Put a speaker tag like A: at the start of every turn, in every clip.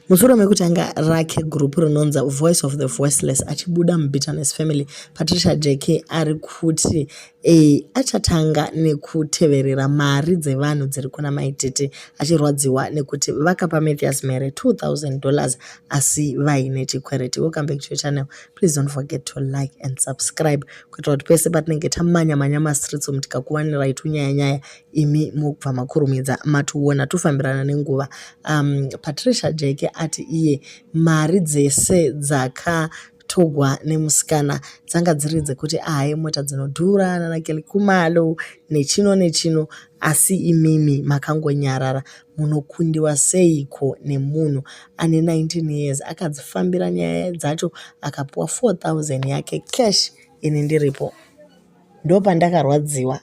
A: Musoro mekutanga rake group rinonza Voice of the Voiceless achibuda muBitterness Family, Patricia JK ari kuti achatanga nekuteverera mari dzevanhu dziri kuna maitete, achirwadziwa nekuti vakapa Mathias Mhere $2,000 asi vaine chikwereti. Welcome back to your channel. Please don't forget to like and subscribe kuitira kuti pese patinenge tamanya mastreets tikakuwanirai tunyaya imi mubva makurumidza matuona tofambirana nenguva. Patricia JK ati iye mari dzese dzakatogwa nemusikana dzanga dziri dzekuti mota dzinodhura naNakeli Khumalo nechino asi imimi makangonyarara. Munokundiwa seiko nemunhu ane 19 years akadzifambira nyaya dzacho akapuwa 4,000 yake cash. Ini ndiripo ndopandakarwadziwa.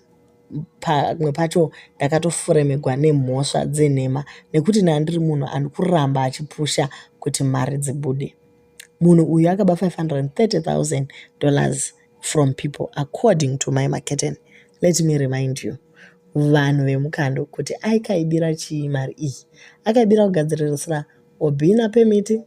A: Pamwe pacho ndakatofuremegwa nemhosva dzenhema nekuti ndiri munhu anokuramba achipusha kuti mari dzibude. Munhu uyu akaba $530,000 from people according to my marketing. Let me remind you, vanhu vemukando kuti aikaibira chii mari iyi. Akaibira kugadzirisira Obina permit,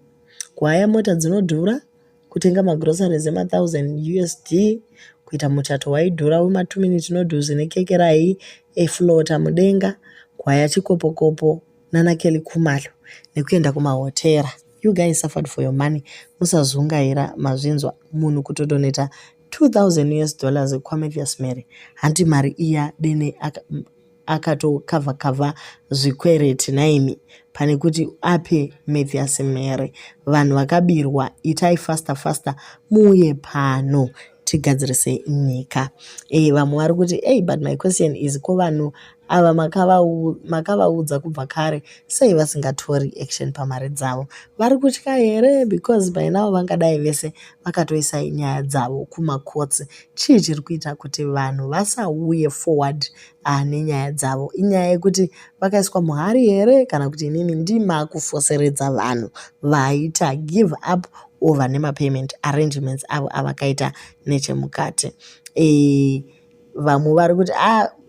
A: kuhaya mota dzinodhura, kutenga magroceries ema$1,000 USD, kuita muchato waidhura wema2 minute noodles nekeke rai eflota mudenga, kuhaya chikopokopo naNakeli Khumalo nekuenda kumahotera. You guys suffered for your money. Musazungaira mazvinzwa munhu kutodoneta $2,000 US kwaMathias Mhere. Hanti mari iya dene akatokavha zvikwereti naimi pane kuti ape Mathias Mhere. Vanhu vakabirwa, itai faster muuye pano tigadzirise nyika. Vamwe vari kuti but my question is, ko vanhu ava makavaudza kubva kare sei vasingatori action pamari dzavo? Vari kutya here? Because by now vangadai vese vakatoisa nyaya dzavo kumakotsi. Chii chiri kuita kuti vanhu vasauye forward nenyaya dzavo? Inyaya yekuti vakaiswa muhari here kana kuti inini ndimakufoseredza vanhu vaita give up over nemapayment arrangements avo avakaita nechemukati? Vamwe vari kuti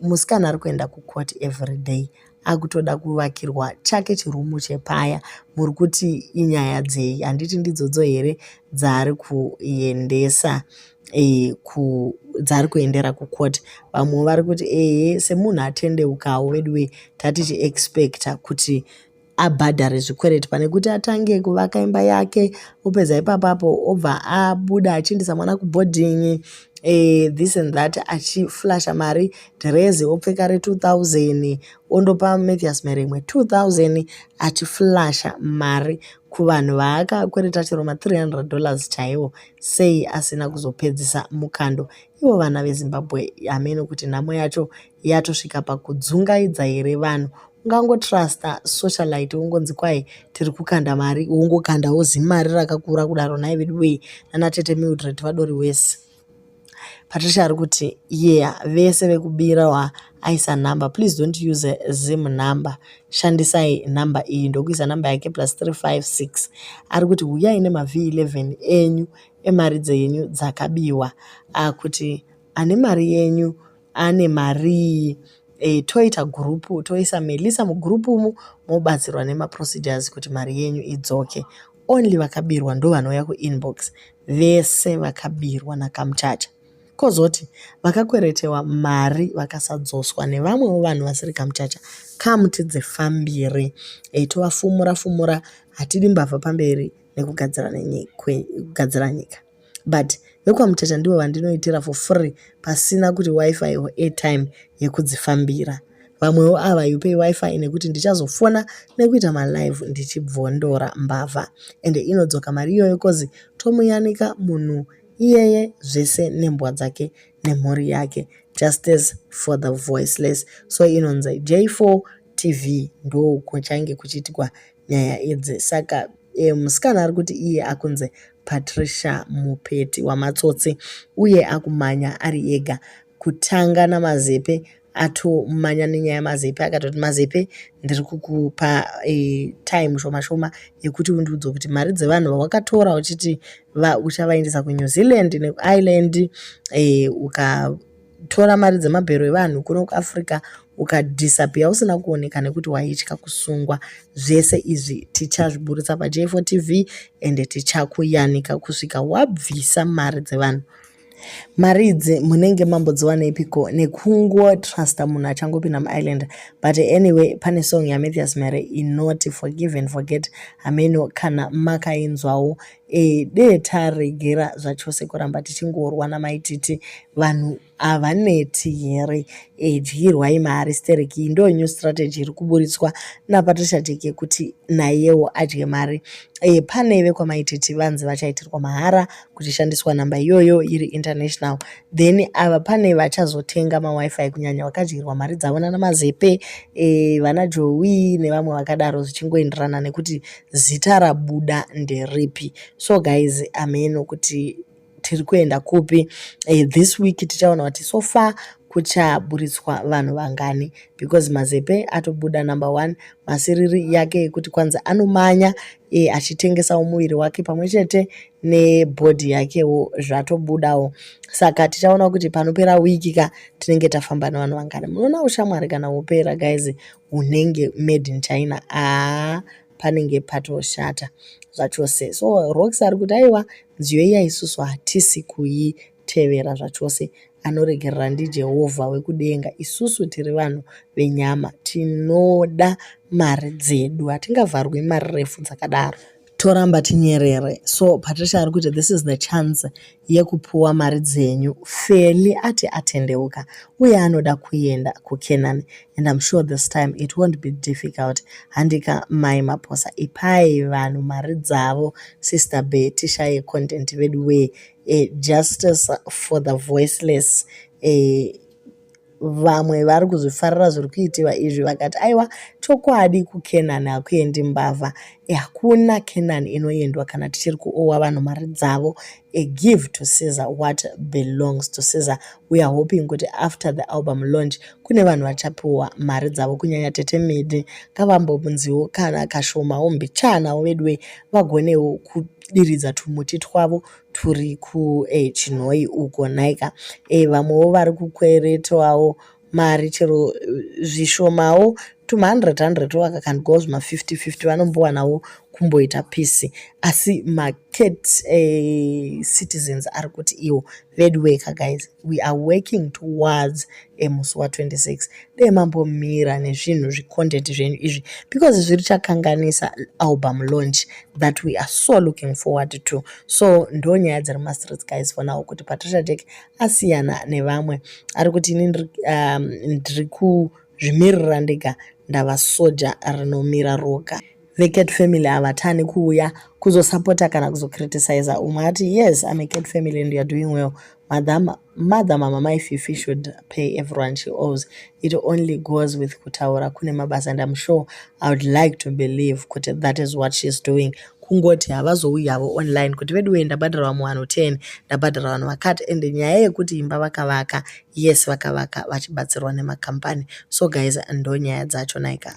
A: musikana ari kuenda kucourt every day, akutoda kuvakirwa chake chirumu chepaya. Muri kuti inyaya dzei? Handiti ndidzodzo here dzaari kuendesa dzari kuendera kucourt? Vamwe vari kuti semunhu atendeukawo wedwe tatichiexpecta kuti abhadhare zvikwereti pane kuti atange kuvaka imba yake opedza ipapapo obva abuda achiendesa mwana kuboarding, this and that, achiflasha mari dhirezi opfeka re2,000 ondopa Mathias Mhere imwe 2,000 achiflasha mari kuvanhu vaakakwereta chero $300 chaiwo. Sei asina kuzopedzisa mukando? Ivo vana veZimbabwe, amene kuti nhamo yacho yatosvika pakudzungaidza here vanhu. Ungangotrusta socialite ungonzi kwai tiri kukanda mari, ungokandawo zimari rakakura kudaro naivedwe nanatete Mildred vadori wese. Patricia ari kuti vese vekubira aisa number, please don't use a Zim number, shandisai number iyi. Ndokuisa number yake +356. Ari kuti huyai nemaV11 enyu emari dzenyu dzakabiwa, kuti ane mari yenyu ane mari toita gurupu, toisa Melissa mugurupu umu, mobatsirwa nemaprocedures kuti mari yenyu idzoke. Only vakabirwa ndo vanouya kuinbox, vese vakabirwa nakamuchacha. Kozoti vakakweretewa mari vakasadzoswa nevamwewo vanhu vasiri kamuchacha, kamutidzefambire tovafumura, hatidi mbavha pamberi nekugadzira nyika. But vekwamuchacha ndivo vandinoitira for free pasina kuti wifi or airtime yekudzifambira. Vamwewo ava you pay wifi nekuti ndichazofona nekuita malive ndichibvondora mbavha, ende inodzoka mari iyoyo kozi tomuyanika munhu iyeye zvese nembwa dzake nemhuri yake. Justice for the voiceless. So inonzi J4 TV ndo kuchange kuchiitikwa nyaya idzi. Saka musikana ari kuti iye akunze Patricia Mupeti wamatsotsi, uye akumanya ari ega kutanga namazepe, atomanya nenyaya yamazepe, akatoti mazepe ndiri kukupa time shoma yekuti undiudze kuti mari dzevanhu vawakatora uchiti uchavaendesa kuNew Zealand nekuIreland, ukatora mari dzemabhero evanhu kuno kuAfrica ukadhisappear usina kuoneka nekuti waitya kusungwa. Zvese izvi tichazviburutsa paJ4 TV ende tichakuyanika kusvika wabvisa mari dzevanhu. Mari idzi munenge mambodziwaneipiko nekungotrasta munhu achangopinda muisland. But anyway, pane song yaMatthias Mare inoti forgive and forget. Hameno kana makainzwawo dee taregera zvachose kuramba tichingorwa namaititi vanhu havaneti here. Dyirwai mari stereki ndo new strategy iri kuburitswa naPatricia Jeke kuti naiyewo adye mari. Pane vekwamaititi vanzi vachaitirwa mahara kuchishandiswa namba iyoyo iri international. Then ava pane vachazotenga mawifi kunyanya vakadyirwa mari dzavo namazepe vana Joey nevamwe vakadaro zvichingoenderana nekuti zita rabuda nderipi. So guys, ameno kuti tiri kuenda kupi. This week tichaona kuti so far kuchaburitswa vanhu vangani, because mazepe atobuda number 1, masiriri yake ekuti kwanza anomanya achitengesawo muviri wake pamwe chete nebhodhi yakewo zvatobudawo. Saka tichaona kuti panopera wiki ka tinenge tafamba nevanhu vangani. Munoona ushamwari kana wopera guys unenge made in China, panenge patoshata zvachose. So Rox ari kuti aiwa nziyo iya isusu hatisi kuitevera zvachose, anoregerera ndiJehovha wekudenga. Isusu tiri vanhu venyama, tinoda mari dzedu, hatingavharwi mari refu dzakadaro, toramba tinyerere. So Patricia ari kuti this is the chance yekupuwa mari dzenyu. Feli ati atendeuka uye anoda kuenda kuCanaan, and I'm sure this time it won't be difficult. Handika mai maposa ipai vanhu mari dzavo. Sister Betty shaye content vedu we justice for the voiceless. Vamwe vari kuzvifarira zviri kuitiwa izvi vakati aiwa chokwadi kuCanaan hakuendi mbavha. Hakuna Canaan inoendwa kana tichiri kuowa vanhu mari dzavo. Give to Caesar what belongs to Caesar. We are hoping kuti after the album launch kune vanhu vachapiwa mari dzavo, kunyanya Tete Midi ngavambobvunziwo kana kashomawo mbichana wedwe vagonewo kudiridza tumuti twavo turi kuChinhoi uko naika. Vamwewo vari kukweretawo mari chero zvishomawo tuma100 vakakandigawo zvima50 vanombowanawo kumboita pisi. Asi market citizens ari kuti iwo vedweka guys, we are working towards musi wa26 dei mambomira nezvinhu zvicontent zvenyu izvi, because zviri chakanganisa album launch that we are so looking forward to. So ndo nyaya dziri mastreets guys for now, kuti Patricia Jake asiyana nevamwe. Ari kuti ini ndiri kuzvimirira ndega, ndava soja rinomira roga. VeCat family havatani kuuya kuzosapota kana kuzocriticize. Umwe ati yes, I'm a Cat family and you are doing well. Mother Mama Mai Fifi should pay everyone she owes. It only goes with kutaura kune mabasa, and I'm sure I would like to believe kuti that is what she's doing. Kungoti havazouyi havo online kuti vedu ndabhadhara vamwe vanhu 10 ndabhadhara vanhu vakati, ende nyaya yekuti imba vakavaka, yes vakavaka vachibatsirwa nemakambani. So guys, ndo nyaya dzacho naika.